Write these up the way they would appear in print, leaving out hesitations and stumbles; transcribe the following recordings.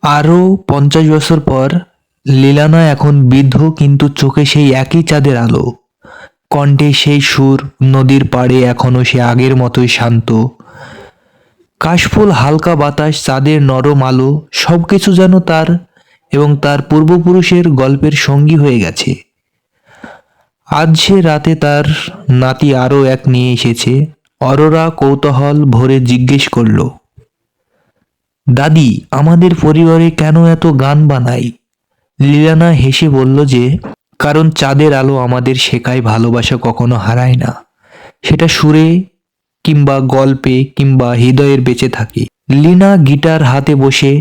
আরও 50 বছর পর লীলানা এখন বৃদ্ধ, কিন্তু চোখে সেই একই চাঁদের আলো, কণ্ঠে সেই সুর, নদীর পাড়ে এখনো সে আগের মতোই শান্ত। কাশফুল, হালকা বাতাস, চাঁদের নরম আলো, সবকিছু যেন তার এবং তার পূর্বপুরুষের গল্পের সঙ্গী হয়ে গেছে। আজ সে রাতে তার নাতি আরও এক নিয়ে এসেছে। অরোরা কৌতূহল ভরে জিজ্ঞেস করল, দাদি, আমাদের পরিবারে কেন এত গান বানাই? লীলানা হেসে বলল যে, কারণ চাঁদের আলো আমাদের শেখায় ভালোবাসা কখনো হারায় না। সেটা সুরে কিংবা গল্পে কিংবা হৃদয়ের বেঁচে থাকে। লীনা গিটার হাতে বসে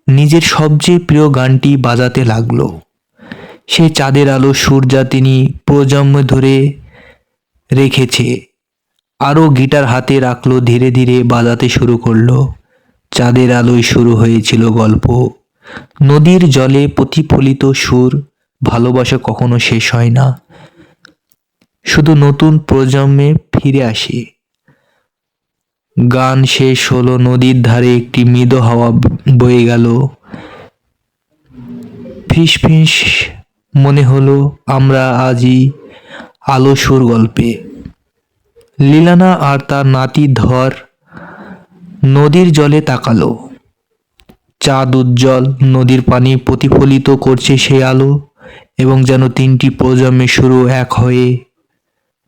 নিজের সবচেয়ে প্রিয় গানটি বাজাতে লাগলো। সে চাঁদের আলো সুর যা তিনি প্রজন্ম ধরে রেখেছে। আরও গিটার হাতে রাখলো, ধীরে ধীরে বাজাতে শুরু করলো। চাঁদের আলোয় শুরু হয়েছিল গল্প, নদীর জলে প্রতিফলিত সুর। ভালোবাসা কখনো শেষ হয় না, শুধু নতুন প্রজন্মে ফিরে আসে। গান শেষ হলো, নদীর ধারে একটি মৃদু হাওয়া বয়ে গেল। ফিস ফিস মনে হলো আমরা আজই আলো সুর গল্পে। লীলানা আর তার নাতি ধর নদীর জলে তাকালো। চাঁদ উজ্জ্বল, নদীর পানি প্রতিফলিত করছে সেই আলো, এবং যেন তিনটি প্রজন্মের শুরু এক হয়ে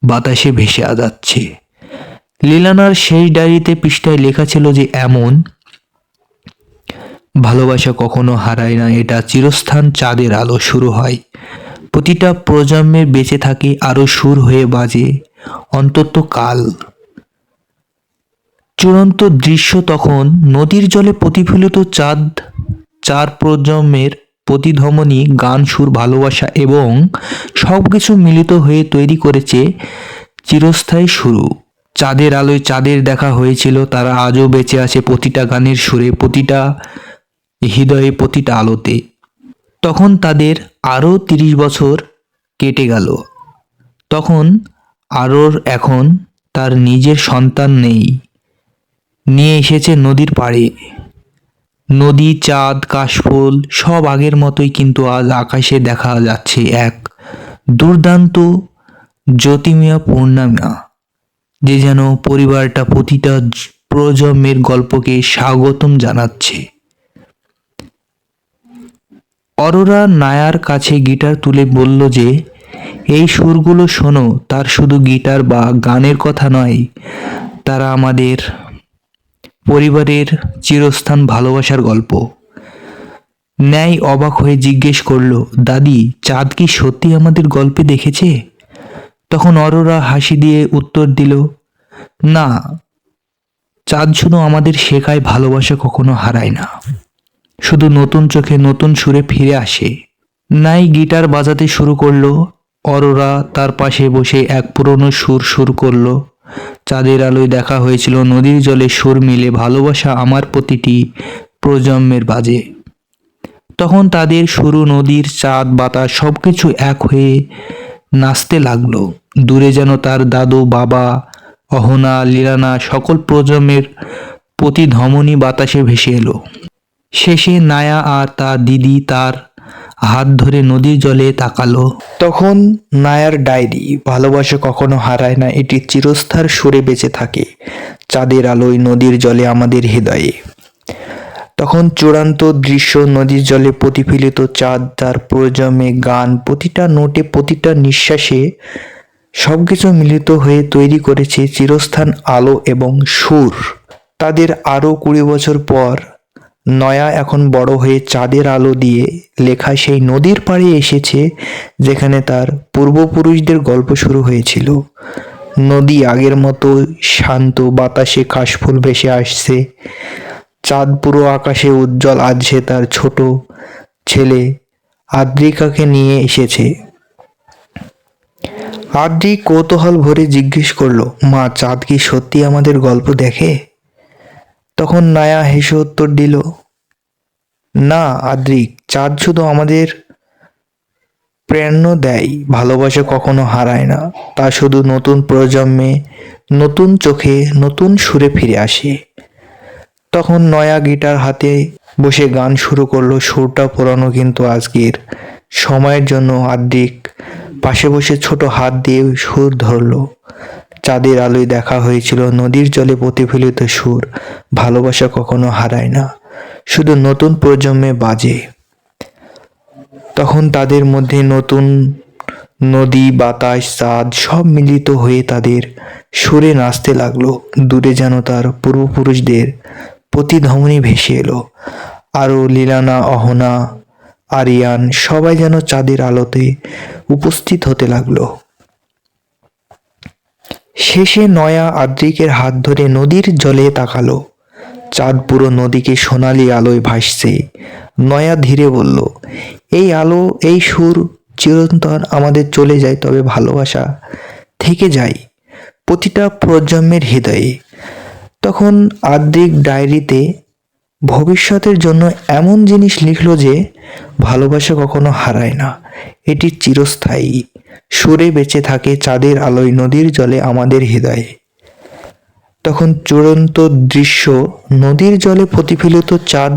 বাতাসে ভেসে যাচ্ছে। লীলানার শেষ ডায়েরিতে পৃষ্ঠায় লেখা ছিল যে, এমন ভালোবাসা কখনো হারায় না, এটা চিরস্থান চাঁদের আলো শুরু হয়, প্রতিটা প্রজন্মের বেঁচে থাকে, আরো সুর হয়ে বাজে অন্তত কাল। চূড়ান্ত দৃশ্য তখন নদীর জলে প্রতিফলিত চাঁদ, চার প্রজন্মের প্রতিধ্বনি, গান, সুর, ভালোবাসা এবং সবকিছু মিলিত হয়ে তৈরি করেছে চিরস্থায়ী শুরু। চাঁদের আলোয় চাঁদের দেখা হয়েছিল, তারা আজও বেঁচে আছে প্রতিটা গানের সুরে, প্রতিটা হৃদয়ে, প্রতিটা আলোতে। তখন তাদের আরও 30 বছর কেটে গেল। তখন আরোর এখন তার নিজের সন্তান নেই, নিয়ে এসেছে নদীর পাড়ে। নদী, চাঁদ, কাশফুল সব আগের মতোই, কিন্তু আজ আকাশে দেখা যাচ্ছে এক দুর্দান্ত জ্যোতির্ময় পূর্ণিমা, যে যেন পরিবারটা প্রতিটা প্রজন্মের গল্পকে স্বাগতম জানাচ্ছে। অরোরা নায়ার কাছে গিটার তুলে বলল যে, এই সুরগুলো শোনো, তার শুধু গিটার বা গানের কথা নয়, তারা আমাদের পরিবারের চিরস্থান ভালোবাসার গল্প। ন্যায় অবাক হয়ে জিজ্ঞেস করল, দাদি, চাঁদ কি সত্যি আমাদের গল্পে দেখেছে? তখন অরোরা হাসি দিয়ে উত্তর দিল, না, চাঁদ শুধু আমাদের শেখায় ভালোবাসা কখনো হারায় না, শুধু নতুন চোখে নতুন সুরে ফিরে আসে। নাই গিটার বাজাতে শুরু করলো। অরোরা তার পাশে বসে এক পুরনো সুর সুর করলো। চাঁদের আলোয় দেখা হয়েছিল, নদীর জলে সুর মিলে ভালোবাসা আমার প্রতিটি প্রজন্মের বাজে। তখন তাদের শুরু, নদীর, চাঁদ, বাতাস সবকিছু এক হয়ে নাচতে লাগলো। দূরে যেন তার দাদু, বাবা, অহনা, লীলানা, সকল প্রজন্মের প্রতিধ্বনি বাতাসে ভেসে এলো। শেষে নায়া আর তার দিদি তার হাত ধরে নদীর জলে তাকালো। তখন নায়ার ডায়েরি, ভালোবাসা কখনো হারায় না, এটি চিরস্থার সুরে বেঁচে থাকে চাঁদের আলোয়, নদীর জলে, আমাদের হৃদয়ে। তখন চূড়ান্ত দৃশ্য, নদীর জলে প্রতিফলিত চাঁদ, তার প্রজন্মে গান, প্রতিটা নোটে, প্রতিটা নিঃশ্বাসে সবকিছু মিলিত হয়ে তৈরি করেছে চিরস্থান আলো এবং সুর। তাদের আরও 20 বছর পর নয়া এখন বড় হয়ে চাঁদের আলো দিয়ে লেখা সেই নদীর পাড়ে এসেছে, যেখানে তার পূর্বপুরুষদের গল্প শুরু হয়েছিল। নদী আগের মতো শান্ত, বাতাসে কাশফুল ভেসে আসছে, চাঁদ পুরো আকাশে উজ্জ্বল। আজ সে তার ছোট ছেলে আদ্রিকাকে নিয়ে এসেছে। আদ্রি কৌতূহল ভরে জিজ্ঞেস করলো, মা, চাঁদ কি সত্যি আমাদের গল্প দেখে? তখন নায়া হেসে উত্তর দিল, না আদ্রিক, চাঁদ শুধু আমাদের প্রেরণা দেয়, ভালোবাসা কখনো হারায় না, তা শুধু নতুন প্রজন্মে নতুন চোখে নতুন সুরে ফিরে আসে। তখন নয়া গিটার হাতে বসে গান শুরু করলো। সুরটা পুরানো কিন্তু আজকের সময়ের জন্য আদ্রিক পাশে বসে ছোট হাত দিয়ে সুর ধরলো। চাঁদের আলোয় দেখা হয়েছিল নদীর জলে প্রতিফলিত সুর। ভালোবাসা কখনো হারায় না, শুধু নতুন প্রজন্মে বাজে। তখন তাদের মধ্যে নতুন নদী, বাতাস, চাঁদ সব মিলিত হয়ে তাদের সুরে নাচতে লাগলো। দূরে যেন তার পূর্বপুরুষদের প্রতিধ্বনি ভেসে এলো। আরও লীলানা, অহনা, আরিয়ান সবাই যেন চাঁদের আলোতে উপস্থিত হতে লাগলো। শেষে নয়া আদ্রিকের হাত ধরে নদীর জলে তাকালো। চাঁদ পুরো নদীকে সোনালি আলোয় ভাসছে। নয়া ধীরে বলল, এই আলো, এই সুর চিরন্তন আমাদের চলে যায়, তবে ভালোবাসা থেকে যায় প্রতিটা প্রজন্মের হৃদয়ে। তখন আদ্রিক ডায়েরিতে ভবিষ্যতের জন্য এমন জিনিস লিখলো যে ভালোবাসা কখনো হারায় না, এটি চিরস্থায়ী সুরে বেঁচে থাকে চাঁদের আলোয় নদীর জলে আমাদের হৃদয়ে। তখন চূড়ান্ত দৃশ্য, নদীর জলে প্রতিফলিত চাঁদ,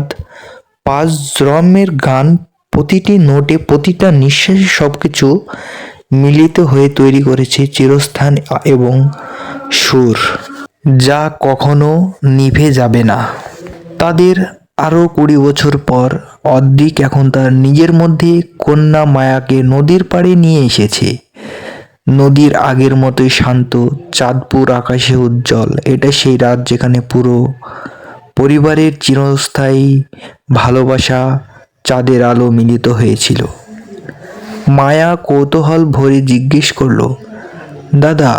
পাঁচ রমের গান, প্রতিটি নোটে, প্রতিটা নিঃশ্বাসে সবকিছু মিলিত হয়ে তৈরি করেছে চিরস্থান এবং সুর, যা কখনো নিভে যাবে না। তাদের আরও 20 বছর পর অদ্রিক এখন তার নিজের মধ্যে কন্যা মায়াকে নদীর পাড়ে নিয়ে এসেছে। নদীর আগের মতোই শান্ত, চাঁদপুর আকাশে উজ্জ্বল। এটা সেই রাত যেখানে পুরো পরিবারের চিরস্থায়ী ভালোবাসা চাঁদের আলো মিলিত হয়েছিল। মায়া কৌতূহল ভরে জিজ্ঞেস করলো, দাদা,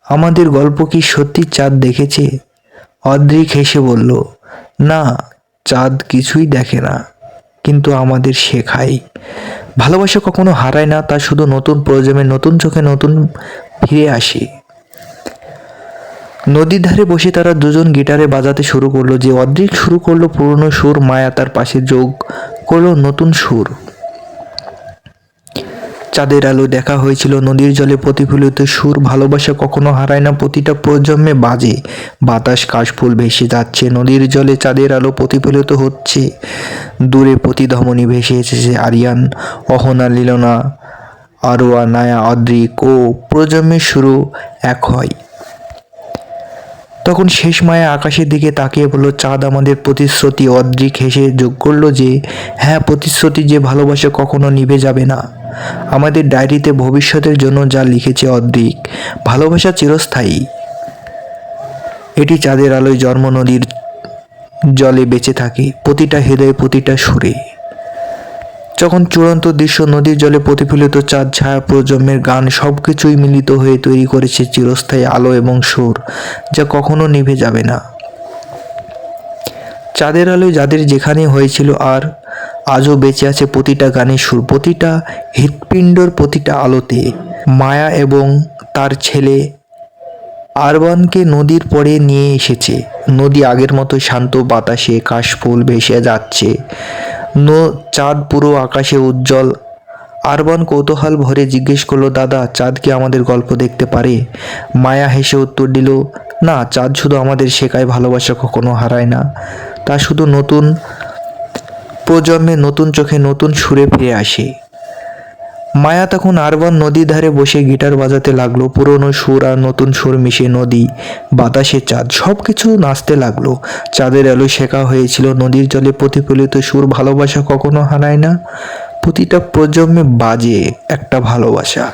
আমাদের গল্প কি সত্যি চাঁদ দেখেছে? অদ্রিক হেসে বলল, না, চাঁদ কিছুই দেখে না, কিন্তু আমাদের শেখায় ভালোবাসা কখনো হারায় না, তা শুধু নতুন প্রজন্মের নতুন চোখে নতুন ফিরে আসে। নদীর ধারে বসে তারা দুজন গিটারে বাজাতে শুরু করলো। যে অদ্রিক শুরু করলো পুরনো সুর, মায়া তার পাশে যোগ করলো নতুন সুর। চাঁদের আলো দেখা হয়েছিল নদীর জলে প্রতিফলিত সুর। ভালোবাসা কখনো হারায় না, প্রতিটা প্রজন্মে বাজে। বাতাস, কাশফুল ভেসে যাচ্ছে, নদীর জলে চাঁদের আলো প্রতিফলিত হচ্ছে। দূরে প্রতিধ্বনি ভেসে এসেছে। আরিয়ান, অহনা, লীলনা, আরোয়া, নায়া, অদ্রিক ও প্রজন্মের শুরু এক হয়। তখন শেষ মায়া আকাশের দিকে তাকিয়ে বলল, চাঁদ আমাদের প্রতিশ্রুতি। অদ্রিক হেসে যোগ করলো যে হ্যাঁ, প্রতিশ্রুতি যে ভালোবাসা কখনো নিভে যাবে না। আমাদের ডায়েরিতে ভবিষ্যতের জন্য যা লিখেছে অদ্রিক, ভালোবাসা চিরস্থায়ী। এটি চাঁদের আলোয় জন্ম, নদীর জলে বেঁচে থাকে প্রতিটা হৃদয়ে, প্রতিটা সুরে। যখন চূড়ান্ত দৃশ্য, নদীর জলে প্রতিফলিত চাঁদ, ছায়া, প্রজন্মের গান সবকিছুই মিলিত হয়ে তৈরি করেছে চিরস্থায়ী আলো এবং সুর, যা কখনো নিভে যাবে না। চাঁদের আলোয় যাদের যেখানে হয়েছিল আর আজও বেঁচে আছে প্রতিটা গানের সুর, প্রতিটা হৃৎপিণ্ডর প্রতিটা আলোতে। মায়া এবং তার ছেলে আরবানকে নদীর পরে নিয়ে এসেছে। নদী আগের মতো শান্ত, বাতাসে কাশফুল ভেসে যাচ্ছে। চাঁদ পুরো আকাশে উজ্জ্বল। আরবান কৌতূহল ভরে জিজ্ঞেস করলো, দাদা, চাঁদ কি আমাদের গল্প দেখতে পারে? মায়া হেসে উত্তর দিল, না, চাঁদ শুধু আমাদের শেখায় ভালোবাসা কখনো হারায় না, তা শুধু নতুন প্রজন্মে নতুন চোখে নতুন সুরে ফিরে আসে। মায়া তখন আরবান নদীর ধারে বসে গিটার বাজাতে লাগলো। পুরনো সুর আর নতুন সুর মিশে নদী, বাতাসে চাঁদ সবকিছু নাচতে লাগলো। চাঁদের আলো শেখা হয়েছিল নদীর জলে প্রতিফলিত সুর, ভালোবাসা কখনো হারায় না, প্রতিটা প্রজন্মে বাজে একটা ভালোবাসা।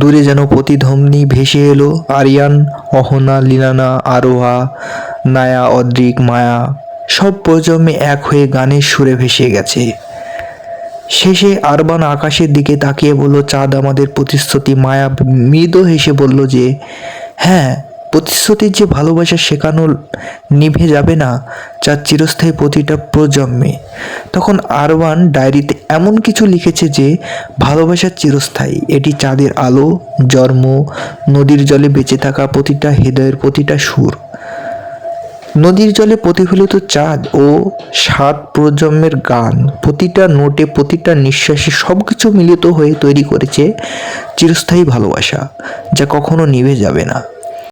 দূরে যেন প্রতিধ্বনি ভেসে এলো। আরিয়ান, অহনা, লীলানা, আরোহা, নায়া, অদ্রিক, মায়া সব প্রজন্মে এক হয়ে গানের সুরে ভেসে গেছে। শেষে আরবান আকাশের দিকে তাকিয়ে বলল, চাঁদ আমাদের প্রতিশ্রুতি। মায়া মৃদু হেসে বলল যে হ্যাঁ, প্রতিশ্রুতির যে ভালোবাসা শেখানো নিভে যাবে না, চাঁদ চিরস্থায়ী প্রতিটা প্রজন্মে। তখন আরবান ডায়েরিতে এমন কিছু লিখেছে যে ভালোবাসা চিরস্থায়ী। এটি চাঁদের আলো, জন্ম, নদীর জলে বেঁচে থাকা প্রতিটা হৃদয়ের প্রতিটা সুর। নদীর জলে প্রতিফলিত চাঁদ ও 7 প্রজন্মের গান, প্রতিটা নোটে, প্রতিটা নিঃশ্বাসে সবকিছু মিলিত হয়ে তৈরি করেছে চিরস্থায়ী ভালোবাসা, যা কখনো নিভে যাবে না।